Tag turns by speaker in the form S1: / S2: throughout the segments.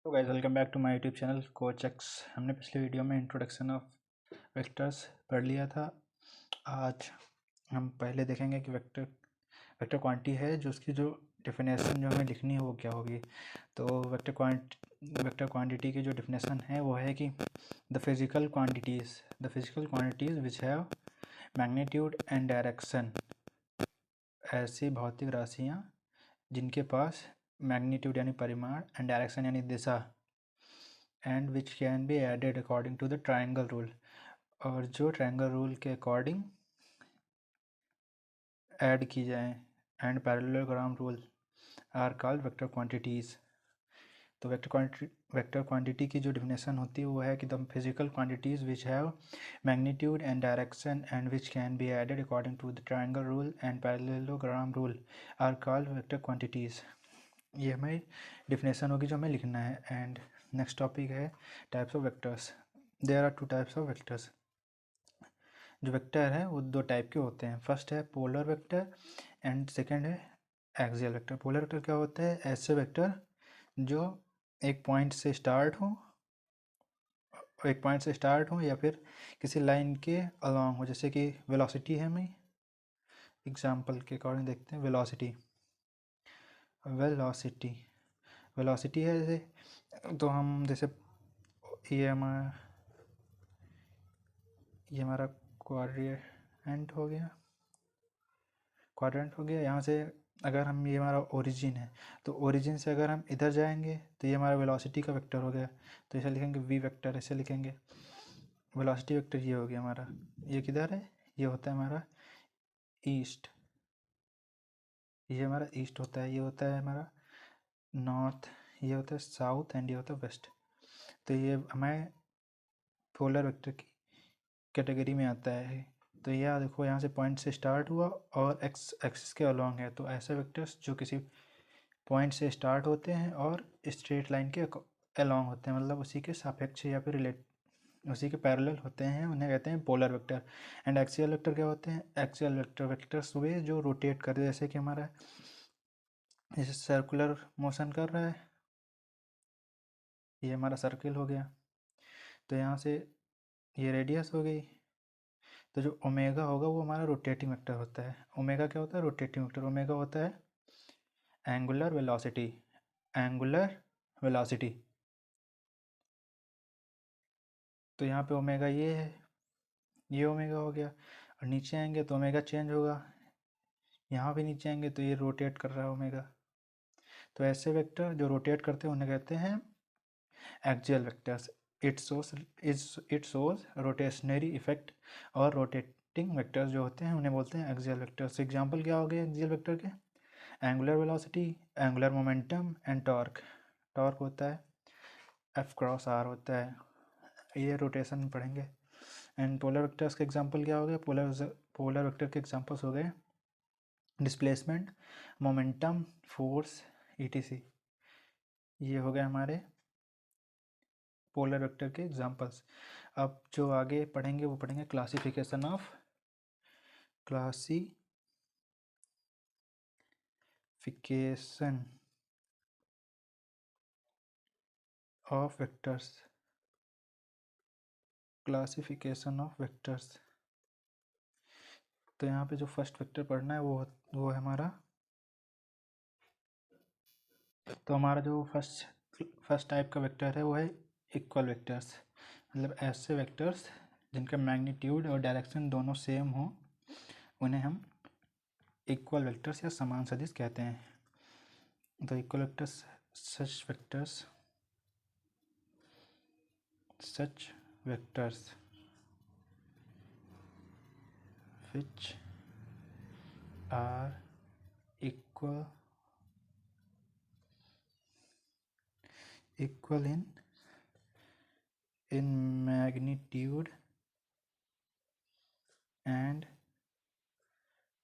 S1: तो guys welcome back to my YouTube channel coach X. हमने पिछले वीडियो में इंट्रोडक्शन ऑफ वेक्टर्स पढ़ लिया था। आज हम पहले देखेंगे कि वेक्टर वेक्टर क्वांटिटी है जो उसकी जो डेफिनेशन जो हमें लिखनी है वो क्या होगी। तो वेक्टर क्वांटिटी की जो डेफिनेशन है वो है कि the physical quantities which have magnitude and direction, ऐसी भौतिक राशियाँ जिनके पास मैग्नीट्यूड यानी परिमाण एंड डायरेक्शन यानी दिशा and which can be added according to the triangle rule, और जो ट्राइंगल रूल के अकॉर्डिंग ऐड की जाए, and parallelogram rule are called vector quantities. तो वेक्टर क्वांटिटी की जो डेफिनेशन होती है वो है कि the physical quantities which have magnitude and direction and which can be added according to the triangle rule and parallelogram rule are called vector quantities. ये हमारी डेफिनेशन होगी जो हमें लिखना है। एंड नेक्स्ट टॉपिक है types of vectors. There are two types of vectors. जो vector है वो दो टाइप के होते हैं। फर्स्ट है पोलर वेक्टर एंड सेकंड है एक्सियल वेक्टर। पोलर वेक्टर क्या होता है? ऐसे वेक्टर जो एक पॉइंट से स्टार्ट हो या फिर किसी लाइन के अलॉन्ग हो, जैसे कि वेलोसिटी है। हमें एग्जांपल के अकॉर्डिंग देखते हैं। वेलोसिटी वेलोसिटी है जैसे, तो हम जैसे ये हमारा क्वाड्रेंट हो गया। यहाँ से अगर हम, ये हमारा ओरिजिन है, तो ओरिजिन से अगर हम इधर जाएंगे तो ये हमारा वेलोसिटी का वेक्टर हो गया। तो ऐसे लिखेंगे वी वेक्टर, ऐसे लिखेंगे। वेलोसिटी वेक्टर ये हो गया हमारा। ये किधर है? ये होता है हमारा ईस्ट। ये हमारा ईस्ट होता है। ये होता है हमारा नॉर्थ। ये होता है साउथ एंड ये होता है वेस्ट। तो ये हमें पोलर वेक्टर की कैटेगरी में आता है। तो यह देखो, यहाँ से पॉइंट से स्टार्ट हुआ और एक्स एक्सिस के अलॉन्ग है। तो ऐसे वेक्टर्स जो किसी पॉइंट से स्टार्ट होते हैं और स्ट्रेट लाइन के अलॉन्ग होते हैं, मतलब उसी के सापेक्ष या फिर उसी के पैरेलल होते हैं, उन्हें कहते हैं polar vector. And axial vector क्या होते हैं? एक्सियल वेक्टर्स वे जो रोटेट करते हैं, जैसे कि हमारा जैसे सर्कुलर मोशन कर रहा है, ये हमारा सर्किल हो गया। तो यहाँ से ये रेडियस हो गई। तो जो ओमेगा होगा वो हमारा रोटेटिंग वेक्टर होता है। ओमेगा क्या होता है? Rotating vector. ओमेगा होता है एंगुलर वेलोसिटी। तो यहाँ पे ओमेगा ये है, ये ओमेगा हो गया। और नीचे आएंगे तो ओमेगा चेंज होगा। यहाँ भी नीचे आएंगे तो ये रोटेट कर रहा है ओमेगा। तो ऐसे वेक्टर जो रोटेट करते हैं उन्हें कहते हैं axial vectors. It shows rotationary effect. और रोटेटिंग वेक्टर्स जो होते हैं उन्हें बोलते हैं एक्सियल वेक्टर्स। एग्जांपल क्या हो गए एक्सियल वेक्टर के? Angular velocity, angular momentum and torque. Torque होता है एफ क्रॉस आर होता है, ये रोटेशन में पढ़ेंगे। एंड पोलर वेक्टर्स के एग्जांपल क्या हो गए? पोलर वेक्टर के एग्जांपल्स हो गए डिस्प्लेसमेंट, मोमेंटम, फोर्स, ईटीसी। ये हो गए हमारे पोलर वेक्टर के एग्जांपल्स। अब जो आगे पढ़ेंगे वो पढ़ेंगे classification of vectors. Classification of vectors. तो यहाँ पे जो फर्स्ट वेक्टर पढ़ना है वो है हमारा, तो हमारा जो फर्स्ट टाइप का वेक्टर है वो है इक्वल वेक्टर्स। मतलब ऐसे वेक्टर्स जिनका मैग्नीट्यूड और डायरेक्शन दोनों सेम हो, उन्हें हम इक्वल वेक्टर्स या समान सदिश कहते हैं। तो equal vectors such vectors which are equal in magnitude and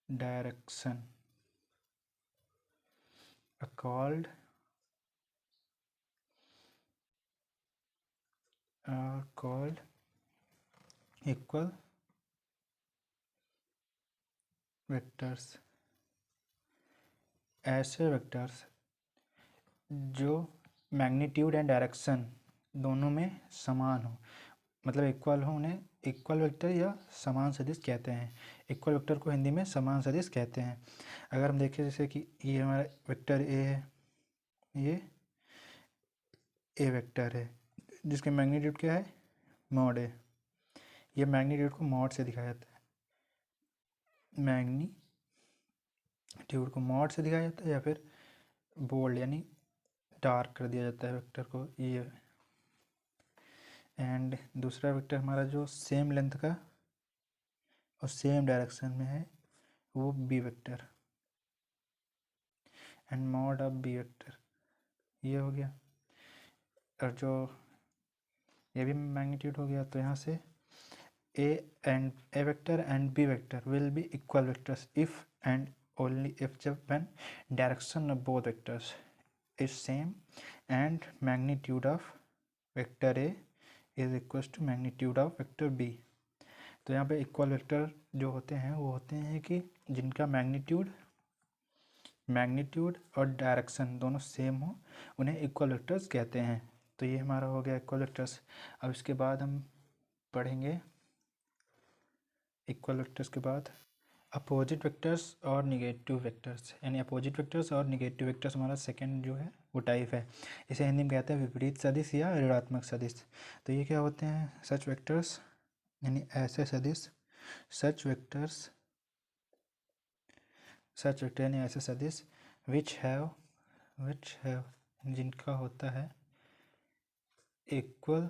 S1: direction are called equal vectors। ऐसे वेक्टर्स जो मैग्नीट्यूड एंड डायरेक्शन दोनों में समान हो, मतलब इक्वल हो, उन्हें इक्वल वेक्टर या समान सदिश कहते हैं। इक्वल वेक्टर को हिंदी में समान सदिश कहते हैं। अगर हम देखें जैसे कि ये हमारा वेक्टर ए है, ये ए वेक्टर है जिसके मैग्नीट्यूड क्या है, मॉड है। ये मैग्नीट्यूड को मॉड से दिखाया जाता है, मैग्नीट्यूड को मॉड से दिखाया जाता है या फिर बोल्ड यानी डार्क कर दिया जाता है वेक्टर को, ये। एंड दूसरा वेक्टर हमारा जो सेम लेंथ का और सेम डायरेक्शन में है वो B vector, and mod of B vector ये हो गया। और जो ये भी मैग्नीट्यूड हो गया, तो यहाँ से A vector and B vector will be equal vectors if and only if जब when direction of both vectors is same and magnitude of vector A is equal to magnitude of vector B. तो यहाँ पे equal vector जो होते हैं वो होते हैं कि जिनका मैग्नीट्यूड और डायरेक्शन दोनों सेम हो, उन्हें इक्वल वेक्टर्स कहते हैं। तो ये हमारा हो गया इक्वल वेक्टर्स। अब इसके बाद हम पढ़ेंगे इक्वल वेक्टर्स के बाद अपोजिट वेक्टर्स और निगेटिव वेक्टर्स, यानी अपोजिट वेक्टर्स और निगेटिव वेक्टर्स हमारा सेकंड जो है वो टाइप है। इसे हिंदी में कहते हैं विपरीत सदिश या ऋणात्मक सदिश। तो ये क्या होते हैं, सच वेक्टर्स यानी ऐसे सदिश, सच वेक्टर यानी ऐसे सदिश विच हैव जिनका होता है equal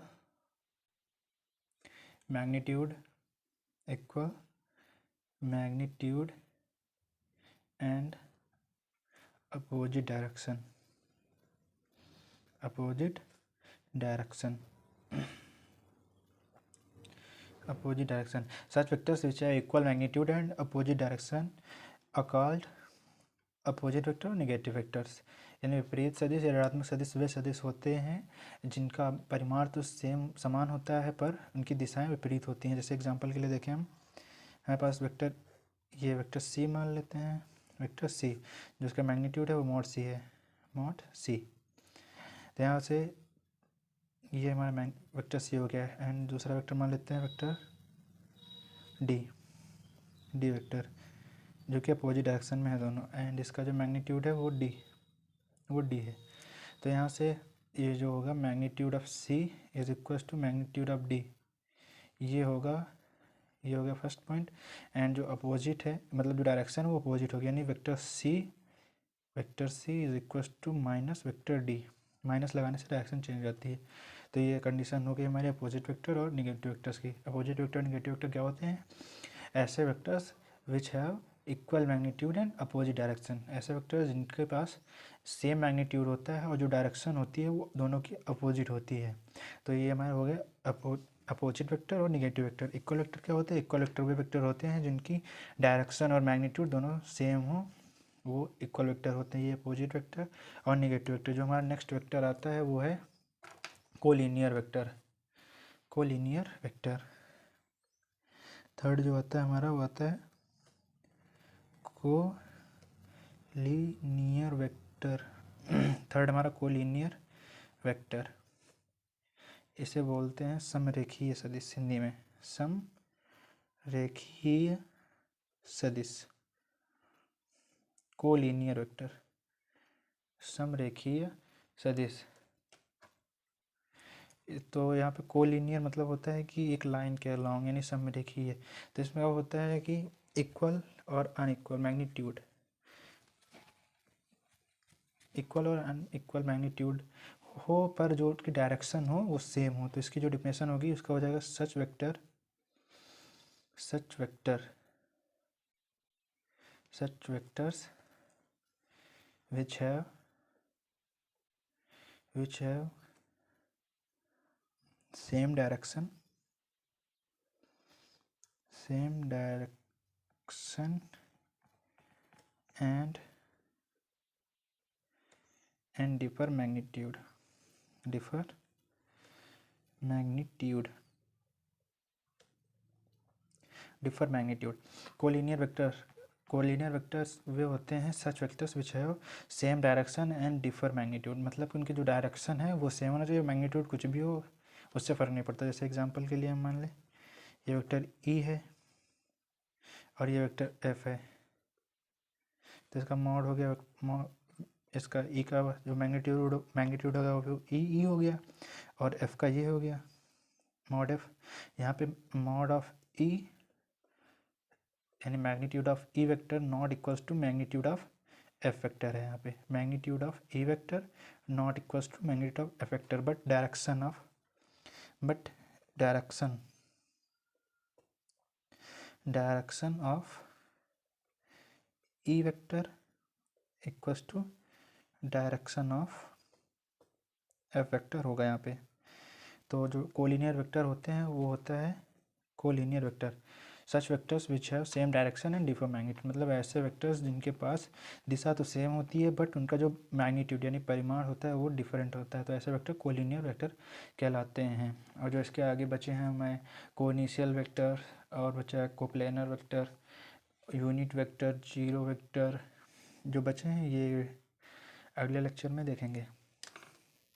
S1: magnitude and opposite direction opposite direction such vectors which have equal magnitude and opposite direction are called opposite vector और नेगेटिव वेक्टर्स। यानी विपरीत सदिश या ऋणात्मक सदिश वे सदिश होते हैं जिनका परिमाण तो समान होता है पर उनकी दिशाएं विपरीत होती हैं। जैसे एग्जांपल के लिए देखें हम, हमारे पास वेक्टर, ये वेक्टर सी मान लेते हैं, वेक्टर सी जिसका मैग्नीट्यूड है वो मॉड सी है, मॉड सी। तो यहाँ से ये हमारा वेक्टर सी हो गया है। एंड दूसरा वेक्टर मान लेते हैं वेक्टर डी वेक्टर जो कि अपोजिट डायरेक्शन में है दोनों, एंड इसका जो मैग्नीट्यूड है वो डी है। तो यहाँ से ये जो होगा magnitude of C is equal to magnitude of D, ये हो गया फर्स्ट पॉइंट। एंड जो अपोजिट है मतलब जो डायरेक्शन है वो अपोजिट होगी, यानी vector C is equal to minus vector D, minus लगाने से डायरेक्शन चेंज हो जाती है। तो ये कंडीशन हो गई हमारे अपोजिट वेक्टर और निगेटिव वेक्टर्स की। अपोजिट वेक्टर और निगेटिव वेक्टर क्या होते हैं, ऐसे vectors which have equal magnitude and opposite direction, ऐसे वेक्टर्स जिनके पास सेम मैग्नीट्यूड होता है और जो डायरेक्शन होती है वो दोनों की अपोजिट होती है। तो ये हमारा हो गया अपोजिट वेक्टर और निगेटिव वेक्टर। इक्वल वेक्टर क्या होते हैं, इक्वल वेक्टर वे वेक्टर होते हैं जिनकी डायरेक्शन और मैग्नीट्यूड दोनों सेम हो, वो इक्वल वेक्टर होते हैं। ये अपोजिट वेक्टर और निगेटिव वेक्टर। जो हमारा नेक्स्ट वेक्टर आता है वो है कोलिनियर वेक्टर। थर्ड जो आता है हमारा वो आता है कोलिनियर वेक्टर। थर्ड हमारा कोलिनियर वेक्टर, इसे बोलते हैं समरेखीय सदिश, हिंदी में समरेखीय सदिश, कोलिनियर वेक्टर, समरेखीय सदिश। तो यहाँ पे कोलिनियर मतलब होता है कि एक लाइन के अलॉन्ग, यानी समरेखीय। तो इसमें क्या होता है कि इक्वल और अनइक्वल मैग्नीट्यूड, इक्वल और अनइक्वल मैग्नीट्यूड हो पर जो उसकी डायरेक्शन हो वो सेम हो। तो इसकी जो डिफिनेशन होगी उसका हो जाएगा such vectors which have same direction and differ magnitude collinear vector collinear vectors वे होते हैं such vectors which have same direction and differ magnitude, मतलब कि उनकी जो डायरेक्शन है वो सेम होना चाहिए, मैग्नीट्यूड कुछ भी हो उससे फ़र्क नहीं पड़ता। जैसे एग्जांपल के लिए हम मान लें ये वेक्टर ई है और ये वेक्टर एफ है, तो इसका मॉड हो गया इसका ई का जो मैग्नीट्यूड होगा वो ई हो गया, और एफ का ये हो गया मॉड एफ। यहाँ पे मॉड ऑफ ई यानी magnitude of E vector not equals to magnitude of F vector है। यहाँ पे magnitude of E vector not equals to magnitude of F vector, but direction of E vector equals to direction of F vector होगा यहाँ पे। तो जो collinear vector होते हैं वो होता है collinear vector such vectors which have same direction and differ magnitude, मतलब ऐसे वेक्टर्स जिनके पास दिशा तो सेम होती है बट उनका जो मैग्नीट्यूड यानी परिमाण होता है वो डिफरेंट होता है, तो ऐसे वेक्टर कोलिनियर वेक्टर कहलाते हैं। और जो इसके आगे बचे हैं हमें कोनिशियल वेक्टर और बचा है coplanar vector, unit vector, zero vector, जो बचे हैं ये अगले लेक्चर में देखेंगे।